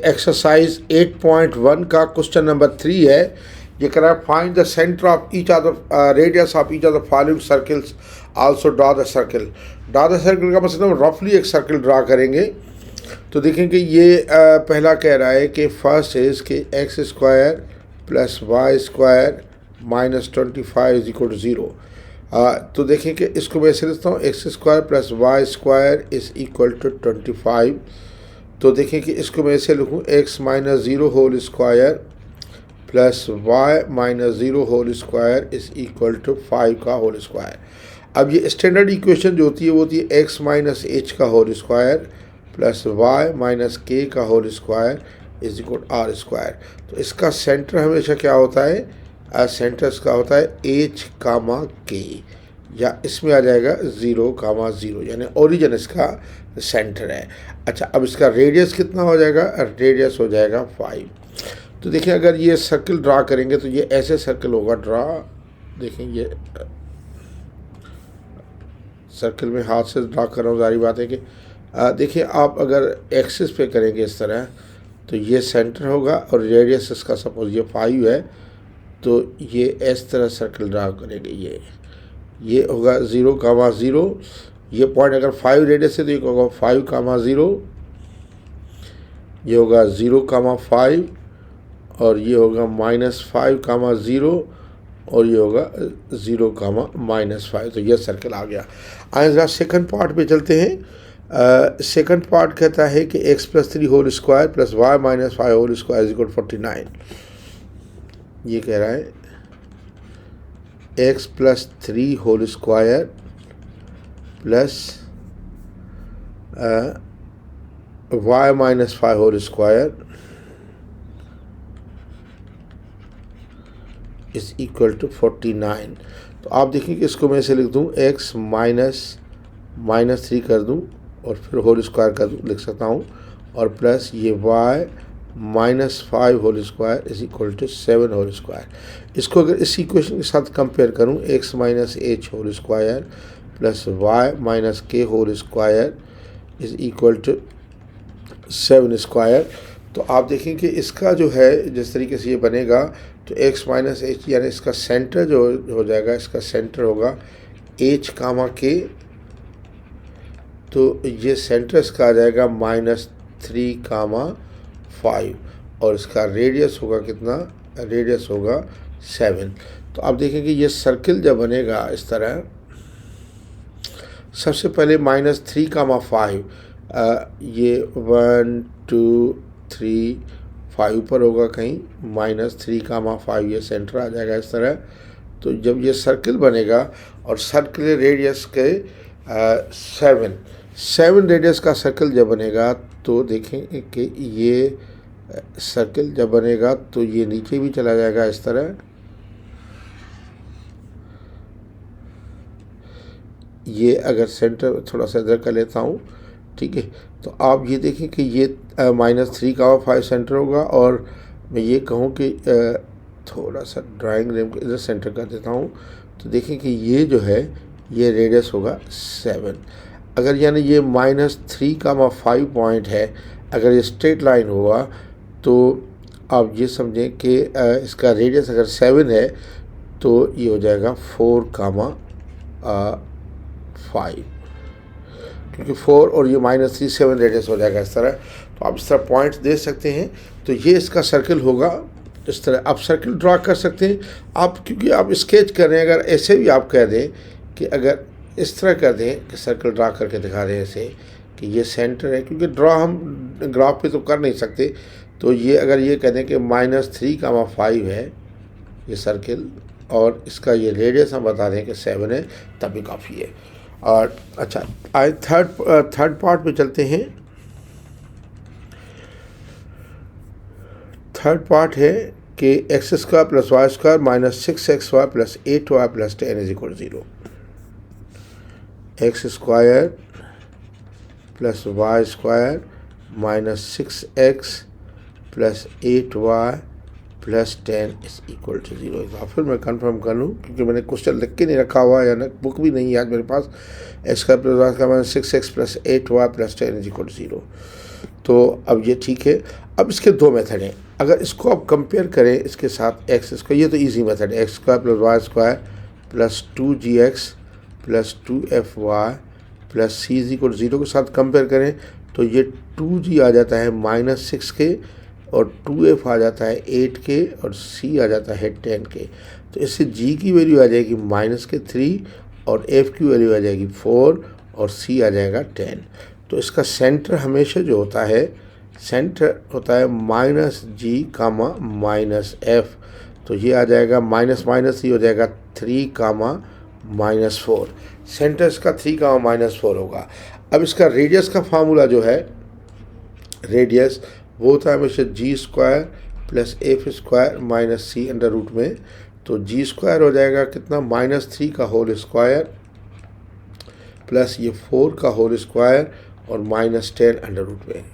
Exercise 8.1 का question number 3 है। ये कह रहा है find the centre of each of the radius of each of the following circles, also draw the circle. Draw the circle का मतलब रफली एक सर्कल ड्रा करेंगे। तो देखेंगे ये पहला कह रहा है कि फर्स्ट इज कि x square plus Y square minus 25 is equal to 0। तो देखें कि इसको मैं ऐसे लिखता हूँ, x square plus Y square is equal to 25। तो देखें कि इसको मैं ऐसे लिखूँ, x minus 0 whole square plus Y minus 0 whole square is equal to 5 का होल स्क्वायर। अब ये स्टैंडर्ड इक्वेशन जो होती है वो होती है एक्स माइनस एच का whole square plus Y minus k का whole square is equal r square. तो इसका सेंटर हमेशा क्या होता है, सेंटर इसका होता है एच कामा के, या इसमें आ जाएगा 0 कामा 0, यानी ओरिजिन इसका सेंटर है। अच्छा, अब इसका रेडियस कितना हो जाएगा, रेडियस हो जाएगा 5। तो देखिए अगर ये सर्कल ड्रा करेंगे तो ये ऐसे सर्कल होगा ड्रा। देखें ये सर्कल में हाथ से ड्रा कर रहा हूँ, जारी बात है कि देखिए आप अगर एक्सिस पे करेंगे इस तरह तो ये सेंटर होगा और रेडियस इसका सपोज ये 5 है, तो ये इस तरह सर्कल ड्रा करेंगे। ये होगा 0 कामा 0, ये पॉइंट अगर 5 रेडियस है तो ये होगा 5 कामा 0, ये होगा 0 कामा 5, और ये होगा माइनस 5 कामा 0, और ये होगा 0 कामा माइनस 5। तो ये सर्कल आ गया। आइए सेकंड पार्ट पे चलते हैं। सेकंड पार्ट कहता है कि x plus 3 whole square plus Y minus 5 whole square is equal 49। ये कह रहा है x plus 3 whole square plus Y minus 5 whole square is equal to 49। तो आप देखिए कि इसको मैं ऐसे लिख दूँ, x माइनस 3 कर दूँ और फिर होल स्क्वायर कर दूँ, लिख सकता हूँ, और प्लस ये y minus 5 whole square is equal to 7 whole square. इसको अगर इस इक्वेशन के साथ कंपेयर करूँ, x minus H whole square plus Y minus K whole square is equal to 7 square, तो आप देखें कि इसका जो है जिस तरीके से ये बनेगा तो x माइनस एच यानी इसका सेंटर जो हो जाएगा, इसका सेंटर होगा h कामा के, तो ये सेंटर इसका आ जाएगा माइनस 3 कामा 5, और इसका रेडियस होगा कितना, रेडियस होगा 7। तो आप देखें कि ये सर्कल जब बनेगा इस तरह, सबसे पहले माइनस 3 कामा 5, ये 1 2 3 5 पर होगा कहीं, माइनस 3 कामा 5 ये सेंटर आ जाएगा इस तरह। तो जब ये सर्कल बनेगा और सर्कल रेडियस के 7 रेडियस का सर्कल जब बनेगा, तो देखें कि ये सर्कल जब बनेगा तो ये नीचे भी चला जाएगा इस तरह। ये अगर सेंटर थोड़ा सा इधर कर लेता हूँ, ठीक है, तो आप ये देखें कि ये माइनस 3 कामा 5 सेंटर होगा, और मैं ये कहूँ कि थोड़ा सा ड्राइंग रेम को इधर सेंटर कर देता हूँ, तो देखें कि ये जो है ये रेडियस होगा 7। अगर यानी ये माइनस 3 कामा 5 पॉइंट है, अगर ये स्ट्रेट लाइन हुआ तो आप ये समझें कि इसका रेडियस अगर 7 है तो ये हो जाएगा 4 कामा 5, क्योंकि 4 और ये माइनस 3 7 रेडियस हो जाएगा इस तरह। तो आप इस तरह पॉइंट्स दे सकते हैं। तो ये इसका सर्कल होगा इस तरह। आप सर्कल ड्रा कर सकते हैं आप, क्योंकि आप स्केच कर रहे हैं। अगर ऐसे भी आप कह दें कि अगर इस तरह कर दें कि सर्कल ड्रा करके दिखा दें ऐसे कि ये सेंटर है, क्योंकि ड्रा हम ग्राफ पे तो कर नहीं सकते, तो ये अगर ये कह दें कि माइनस 3 कामा 5 है ये सर्कल, और इसका ये रेडियस हम बता दें कि 7 है, तभी काफ़ी है। और अच्छा, आए थर्ड पार्ट पे चलते हैं। थर्ड पार्ट है कि x square plus Y square minus 6xy plus 8y plus 10 is equal 0। X square plus Y square minus 6x plus 8y plus 10 is equal to 0। एक बार फिर मैं कंफर्म कर लूँ, क्योंकि मैंने क्वेश्चन लिख के नहीं रखा हुआ है, या ना बुक भी नहीं है आज मेरे पास। X square plus Y square minus 6x plus 8y plus 10 is equal to 0। तो अब ये ठीक है। अब इसके दो मेथड हैं। अगर इसको आप कंपेयर करें इसके साथ एक्स स्क्वायर, ये तो इजी मेथड है, x square plus Y square plus 2gx plus 2fy plus c is equal 0 के साथ कंपेयर करें तो ये 2g आ जाता है -6 के और 2f आ जाता है 8 के और c आ जाता है 10 के। तो इससे g की वैल्यू आ जाएगी -3 और f की वैल्यू आ जाएगी 4 और c आ जाएगा 10। तो इसका सेंटर हमेशा जो होता है, सेंटर होता है -g -f। तो ये आ जाएगा माइनस ही हो जाएगा 3 -4। सेंटर इसका 3 -4 होगा। अब इसका रेडियस का फार्मूला जो है, रेडियस वो होता है हमेशा g square plus F square minus C under root में। तो g स्क्वायर हो जाएगा कितना, -3 का होल स्क्वायर प्लस ये 4 का होल स्क्वायर और -10 अंडर रूट में।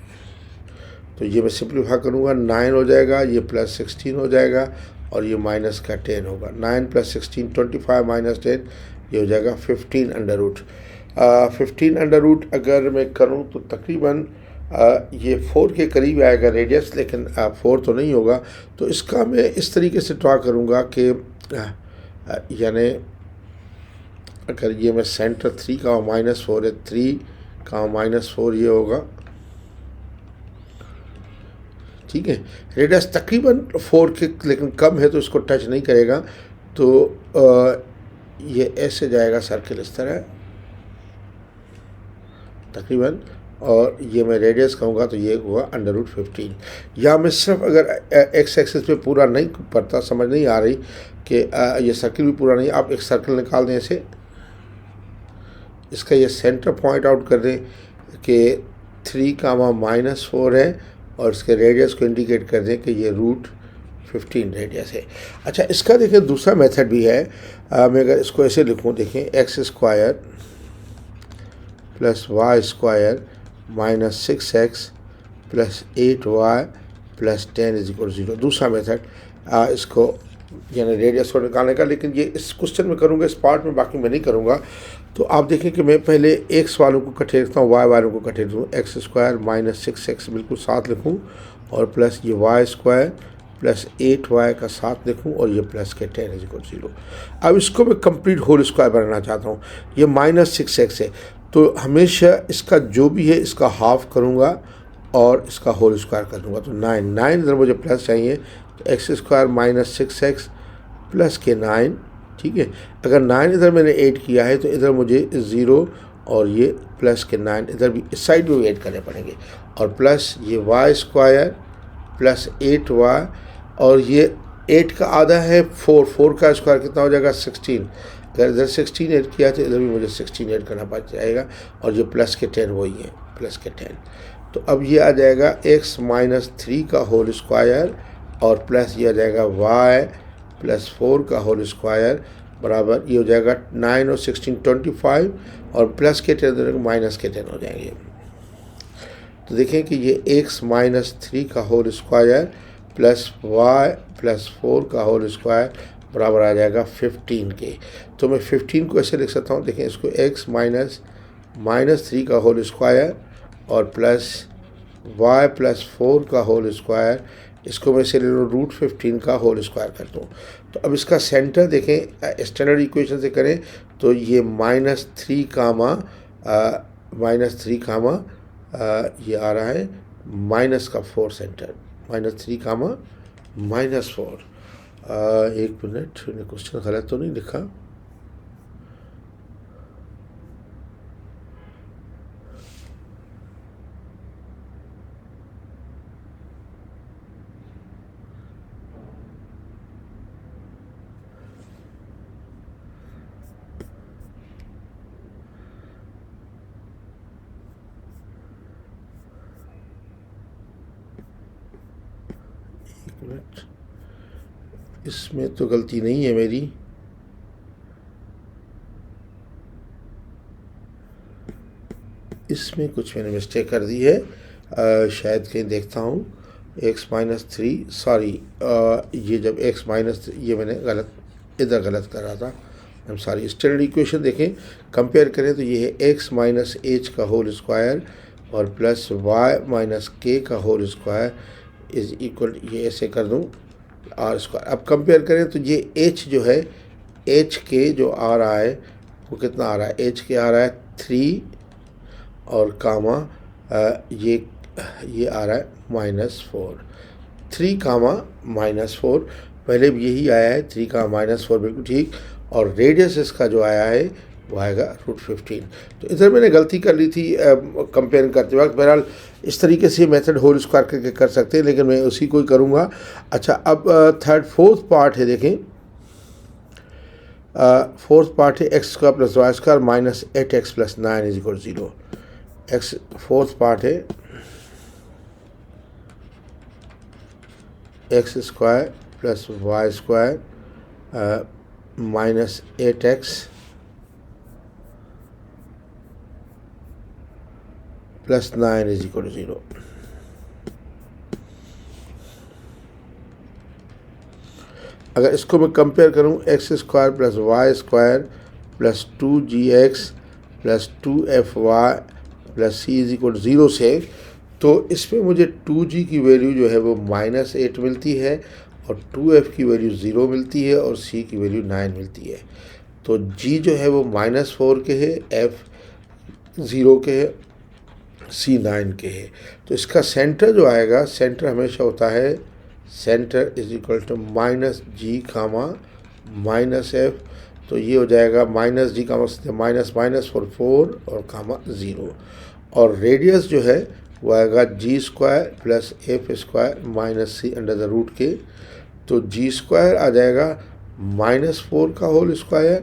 तो ये मैं सिंप्लीफाई करूँगा, 9 हो जाएगा, ये +16 हो जाएगा और ये -10 होगा। 9 + 16 25 - 10 ये हो जाएगा 15 अंडर रूट। 15 अंडर रूट अगर मैं करूँ तो तकरीबन ये 4 के करीब आएगा रेडियस, लेकिन 4 तो नहीं होगा। तो इसका मैं इस तरीके से ड्रा करूँगा कि यानी अगर ये मैं सेंटर 3 का -4 है, 3 का -4 ये होगा, ठीक है। रेडियस तकरीबन 4 के लेकिन कम है तो इसको टच नहीं करेगा। तो ये ऐसे जाएगा सर्किल इस तरह तकरीबन, और ये मैं रेडियस कहूँगा तो ये हुआ √15। या मैं सिर्फ अगर एक्स एक्सिस पे पूरा नहीं पड़ता, समझ नहीं आ रही कि ये सर्किल भी पूरा नहीं, आप एक सर्किल निकाल दें ऐसे, इसका ये सेंटर पॉइंट आउट कर दें कि 3 -4 है और इसके रेडियस को इंडिकेट कर दें कि ये √15 रेडियस है। अच्छा, इसका देखें दूसरा मेथड भी है। मैं अगर इसको ऐसे लिखूँ, देखें x square plus Y square -6x plus 8y plus 10 = 0, दूसरा मेथड इसको यानी रेडियस को निकालने का। लेकिन ये इस क्वेश्चन में करूँगा, इस पार्ट में, बाकी मैं नहीं करूँगा। तो आप देखें कि मैं पहले x वालों को इकट्ठे लिखता हूँ, y वालों को इकट्ठे लिखूँ, एक्स स्क्वायर -6x बिल्कुल साथ लिखूँ और प्लस ये वाई स्क्वायर प्लस 8y का साथ लिखूँ और ये प्लस के 10 = 0। अब इसको मैं कंप्लीट होल स्क्वायर बनाना चाहता हूँ। ये -6x है तो हमेशा इसका जो भी है इसका हाफ करूँगा और इसका होल स्क्वायर कर दूँगा। तो 9 इधर मुझे प्लस चाहिए, तो एक्स स्क्वायर -6x प्लस के 9, ठीक है। अगर 9 इधर मैंने ऐड किया है तो इधर मुझे 0 और ये प्लस के 9 इधर भी इस साइड में भी ऐड करने पड़ेंगे, और प्लस ये वाई स्क्वायर प्लस 8y और ये 8 का आधा है 4 का स्क्वायर कितना हो जाएगा 16। अगर इधर 16 ऐड किया तो इधर भी मुझे 16 ऐड करना पड़ जाएगा, और ये प्लस के 10 वही है, प्लस के 10। तो अब ये आ जाएगा x -3 का होल स्क्वायर और प्लस ये आ जाएगा y प्लस 4 का होल स्क्वायर बराबर ये हो जाएगा 9 और 16 25 और प्लस के 10 माइनस के 10 हो जाएंगे। तो देखें कि ये x -3 का whole square plus y plus 4 का होल स्क्वायर बराबर आ जाएगा 15 के। तो मैं 15 को ऐसे लिख सकता हूँ, देखें इसको x -3 का होल स्क्वायर और प्लस y प्लस 4 का होल स्क्वायर, इसको मैं इसे ले लूँ √15 का होल स्क्वायर कर दूँ। तो अब इसका सेंटर देखें, स्टैंडर्ड इक्वेशन से करें तो ये -3 ये आ रहा है -4 सेंटर, -3 -4। एक मिनट, मैंने क्वेश्चन गलत तो नहीं लिखा। इसमें तो गलती नहीं है मेरी, इसमें कुछ मैंने मिस्टेक कर दी है, शायद कहीं देखता हूँ x -3, सॉरी, ये जब ये मैंने इधर गलत कर रहा था, I am sorry. Standard equation देखें, कंपेयर करें तो ये है x -h का होल स्क्वायर और प्लस y - k का होल स्क्वायर, इज इक्वल, ये ऐसे कर दूँ आर स्क्वायर। अब कंपेयर करें तो ये एच जो है, एच के जो आ रहा है वो कितना आ रहा है, एच के आ रहा है 3 और कामा ये आ रहा है -4, 3 कामा -4, पहले भी यही आया है 3 का -4, बिल्कुल ठीक। और रेडियस इसका जो आया है वो आएगा √15। तो इधर मैंने गलती कर ली थी कंपेयर करते वक्त। बहरहाल इस तरीके से मेथड होल स्क्वायर करके कर सकते हैं, लेकिन मैं उसी को ही करूँगा। अच्छा, अब फोर्थ पार्ट है, देखें फोर्थ पार्ट है x² + y² - 8x + 9 = 0। X fourth part है x² + y² - 8x + 9 = 0। अगर इसको मैं कंपेयर करूं x² + y² + 2gx + 2fy + c = 0 से, तो इसमें मुझे 2g की वैल्यू जो है वो -8 मिलती है और 2f की वैल्यू 0 मिलती है और c की वैल्यू 9 मिलती है। तो g जो है वो -4 के है, f 0 के है, c 9 के है। तो इसका सेंटर जो आएगा, सेंटर हमेशा होता है centre is equal to -g, -f। तो ये हो जाएगा -g का मतलब -4 और कामा 0। और रेडियस जो है वो आएगा g² + f² - c under the root के। तो g² आ जाएगा -4 का होल स्क्वायर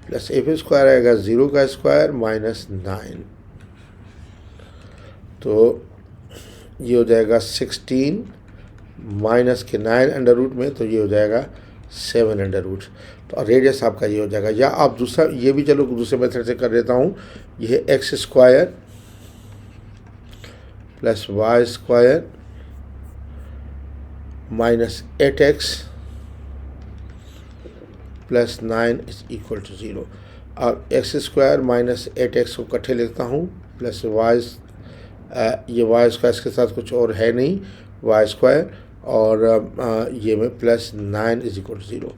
प्लस f² आएगा 0 का स्क्वायर -9। तो ये हो जाएगा 16 माइनस के 9 अंडर रूट में, तो ये हो जाएगा 7 अंडर रूट। तो रेडियस आपका ये हो जाएगा। या आप दूसरा ये भी चलो दूसरे मेथड से कर देता हूँ। ये है x² + y² - 8x + 9 = 0। अब x² - 8x को इकट्ठे लिखता हूँ, प्लस y, ये y² इसके साथ कुछ और है नहीं, y² और ये में +9 = 0।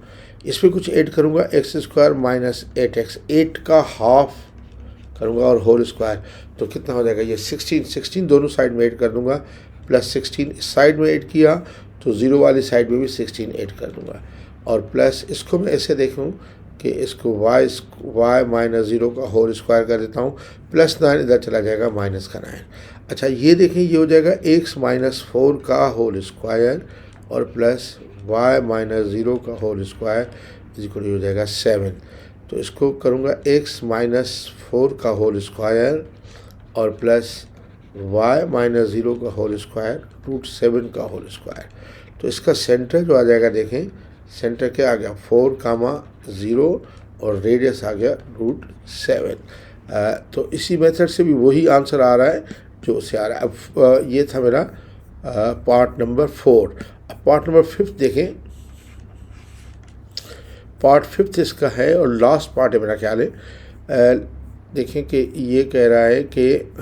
इसमें कुछ ऐड करूँगा, x² - 8x, 8 का हाफ करूँगा और होल स्क्वायर, तो कितना हो जाएगा ये 16 दोनों साइड में ऐड कर दूँगा, +16 इस साइड में ऐड किया तो 0 वाली साइड में भी 16 ऐड कर दूँगा। और प्लस इसको मैं ऐसे देखूँ कि इसको y -0 का होल स्क्वायर कर देता हूँ, +9 इधर चला जाएगा -9। अच्छा, ये देखें, ये हो जाएगा x -4 का होल स्क्वायर और प्लस y -0 का होल स्क्वायर इक्वल हो जाएगा 7। तो इसको करूँगा x -4 का होल स्क्वायर और प्लस y -0 का होल स्क्वायर √7 का होल स्क्वायर। तो इसका सेंटर जो आ जाएगा, देखें सेंटर क्या आ गया 4, 0 और रेडियस आ गया √7। तो इसी मेथड से भी वही आंसर आ रहा है जो से आ रहा है। अब ये था मेरा पार्ट नंबर 4। अब पार्ट नंबर 5 देखें। पार्ट 5 इसका है और लास्ट पार्ट है मेरा ख्याल है। देखें कि ये कह रहा है कि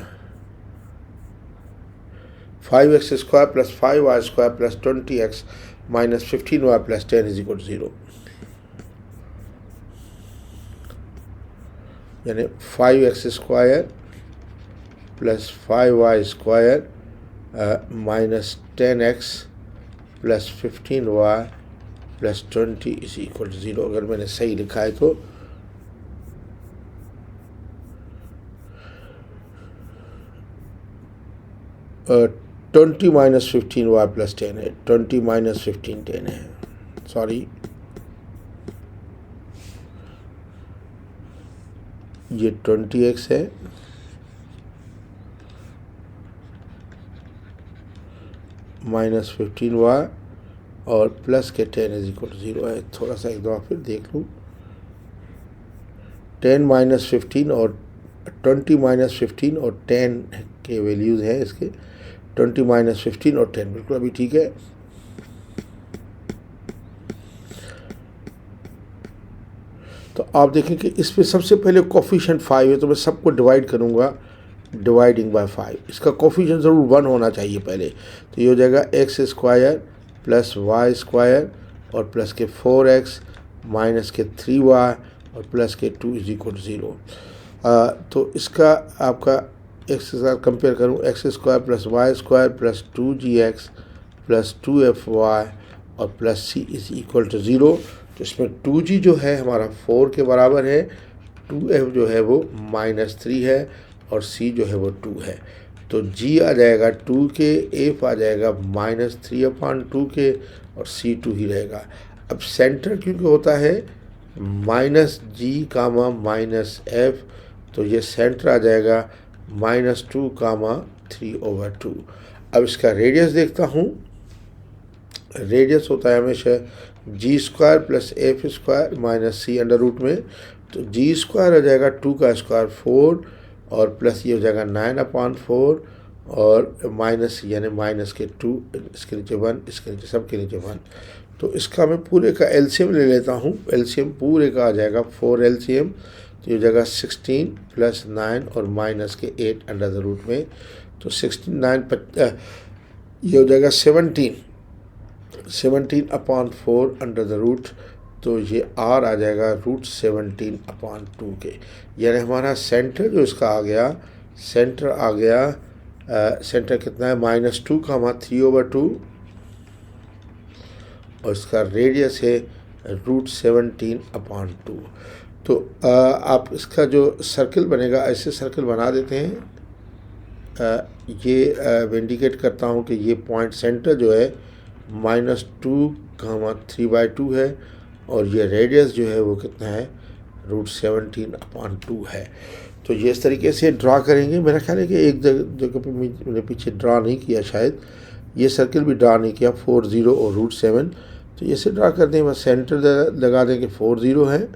5x² + 5y² + 20x - 15y + 10 = 0। यानी 5x² + 5y² - 10x + 15y + 20 = 0। अगर मैंने सही लिखा है तो uh, 20 - 15y + 10 है, 20 - 15 10 है, सॉरी ये 20x है -15y और प्लस के 10 = 0 है। थोड़ा सा एक दफ़ा फिर देख लूँ, 10 - 15 और 20 - 15 और 10 के वैल्यूज़ हैं इसके, 20 - 15 और 10 बिल्कुल अभी ठीक है। तो आप देखें कि इसमें सबसे पहले कोफिशिएंट 5 है, तो मैं सबको डिवाइड करूँगा डिवाइडिंग बाय 5। इसका कोफिशिएंट ज़रूर 1 होना चाहिए पहले। तो ये हो जाएगा x square plus Y square और प्लस के 4x माइनस के 3y और प्लस के 2 इज इक्वल 0। तो इसका आपका एक्स के साथ कंपेयर करूँ, x square plus Y square plus 2gx plus 2fy और plus c is equal to 0। तो इसमें 2g जो है हमारा 4 के बराबर है, 2f जो है वो -3 है और c जो है वो 2 है। तो g आ जाएगा 2 के, f आ जाएगा -3/2 के और c 2 ही रहेगा। अब सेंटर क्योंकि होता है -g कामा -f, तो ये सेंटर आ जाएगा -2 कामा 3/2। अब इसका रेडियस देखता हूँ। रेडियस होता है हमेशा G square plus F square minus c under root में। तो जी स्क्वायर आ जाएगा 2 का स्क्वायर 4 और प्लस ये हो जाएगा 9/4 और माइनस यानी माइनस के 2, इसके नीचे 1, इसके नीचे सब के नीचे 1। तो इसका मैं पूरे का एलसीएम ले लेता हूँ। एलसीएम पूरे का आ जाएगा 4 एलसीएम, तो ये हो जाएगा 16 प्लस 9 और माइनस के 8 अंडर द रूट में। तो 16 ये हो जाएगा 17/4 अंडर द रूट। तो ये r आ जाएगा √17/2 के। यानी हमारा सेंटर जो इसका आ गया, सेंटर आ गया सेंटर कितना है -2 कामा 3/2 और इसका रेडियस है √17/2। तो आप इसका जो सर्कल बनेगा ऐसे सर्कल बना देते हैं। ये इंडिकेट करता हूँ कि ये पॉइंट सेंटर जो है -2 कामा 3/2 है और ये रेडियस जो है वो कितना है √17/2 है। तो ये इस तरीके से ड्रा करेंगे। मेरा ख्याल है कि एक जगह पे मैंने पीछे ड्रा नहीं किया, शायद ये सर्कल भी ड्रा नहीं किया 4 0 और √7। तो ये से ड्रा कर दें, बस सेंटर लगा दें कि 4 0 है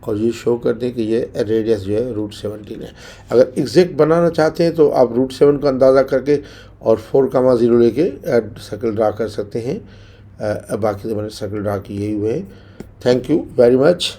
और ये शो कर दें कि ये रेडियस जो है √17 है। अगर एग्जैक्ट बनाना चाहते हैं तो आप √7 का अंदाज़ा करके और 4,0 लेके सर्कल ड्रा कर सकते हैं। बाकी तो मैंने सर्कल ड्रा किए हुए हैं। Thank you very much.